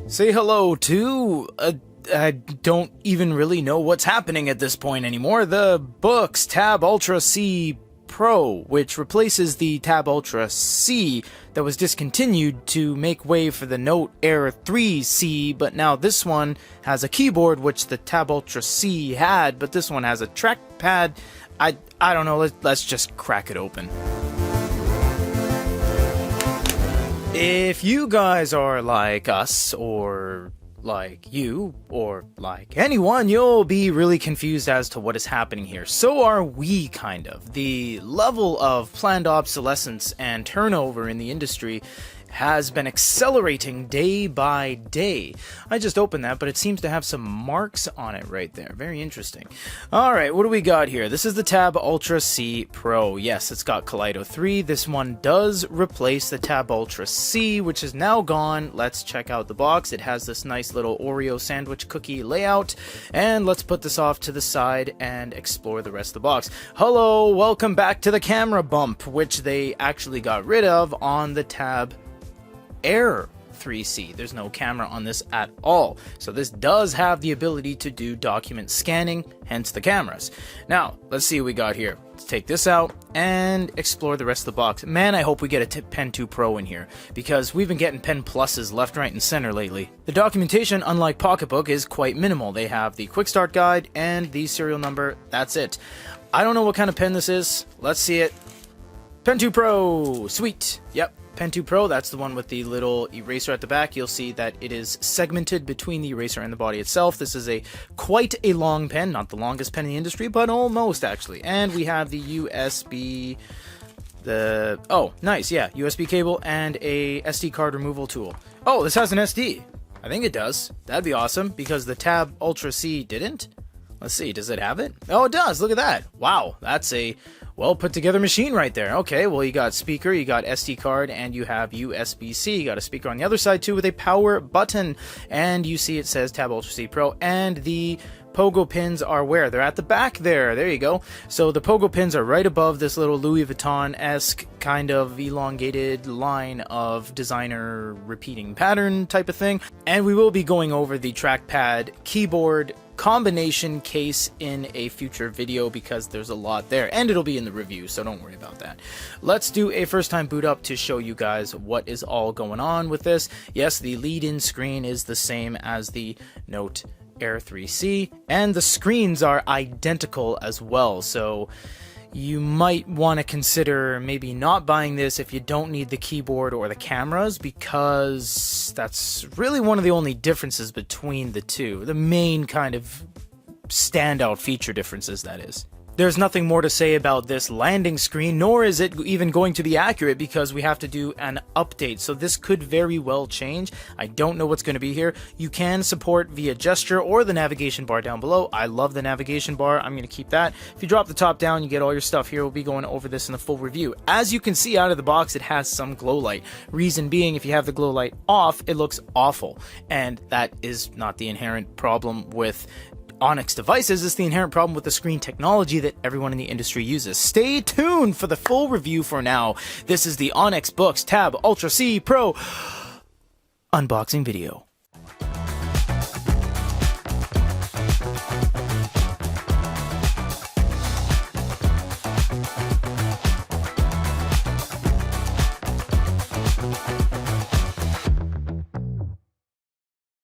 Say hello to, I don't even really know what's happening at this point anymore. The Boox Tab Ultra C Pro, which replaces the Tab Ultra C that was discontinued to make way for the Note Air 3C, but now this one has a keyboard, which the Tab Ultra C had, but this one has a trackpad. I don't know, let's just crack it open. If you guys are like us, or like you, or like anyone, you'll be really confused as to what is happening here. So are we, kind of. The level of planned obsolescence and turnover in the industry has been accelerating day by day. I just opened that, but it seems to have some marks on it right there. Very interesting. Alright, what do we got here? This is the Tab Ultra C Pro. Yes, it's got Kaleido 3. This one does replace the Tab Ultra C, which is now gone. Let's check out the box. It has this nice little Oreo sandwich cookie layout. And let's put this off to the side and explore the rest of the box. Hello, welcome back to the camera bump, which they actually got rid of on the Tab Air 3C. There's no camera on this at all. So this does have the ability to do document scanning, hence the cameras. Now, let's see what we got here. Let's take this out and explore the rest of the box. Man, I hope we get a Pen 2 Pro in here, because we've been getting Pen Pluses left, right, and center lately. The documentation, unlike Pocketbook, is quite minimal. They have the quick start guide and the serial number. That's it. I don't know what kind of pen this is. Let's see it. Pen 2 Pro! Sweet! Yep. Pen 2 Pro, that's the one with the little eraser at the back. You'll see that it is segmented between the eraser and the body itself. This is quite a long pen, not the longest pen in the industry, but almost actually. And we have the USB, oh, nice, yeah, USB cable and a SD card removal tool. Oh, this has an SD. I think it does. That'd be awesome, because the Tab Ultra C didn't. Let's see, does it have it? Oh, it does, look at that. Wow, that's a well put together machine right there. Okay, well, you got speaker, you got SD card, and you have USB-C. You got a speaker on the other side too with a power button. And you see it says Tab Ultra C Pro, and the pogo pins are where? They're at the back there. There you go. So the pogo pins are right above this little Louis Vuitton-esque kind of elongated line of designer repeating pattern type of thing. And we will be going over the trackpad keyboard combination case in a future video, because there's a lot there, and it'll be in the review, so don't worry about that. Let's do a first time boot up to show you guys what is all going on with this. Yes, the lead-in screen is the same as the Note Air 3C, and the screens are identical as well, so you might want to consider maybe not buying this if you don't need the keyboard or the cameras, because that's really one of the only differences between the two. The main kind of standout feature differences, that is. There's nothing more to say about this landing screen, nor is it even going to be accurate, because we have to do an update. So this could very well change. I don't know what's going to be here. You can support via gesture or the navigation bar down below. I love the navigation bar. I'm going to keep that. If you drop the top down, you get all your stuff here. We'll be going over this in the full review. As you can see out of the box, it has some glow light. Reason being, if you have the glow light off, it looks awful. And that is not the inherent problem with Onyx devices. Is the inherent problem with the screen technology that everyone in the industry uses. Stay tuned for the full review. For now, this is the Onyx Boox Tab Ultra C Pro unboxing video.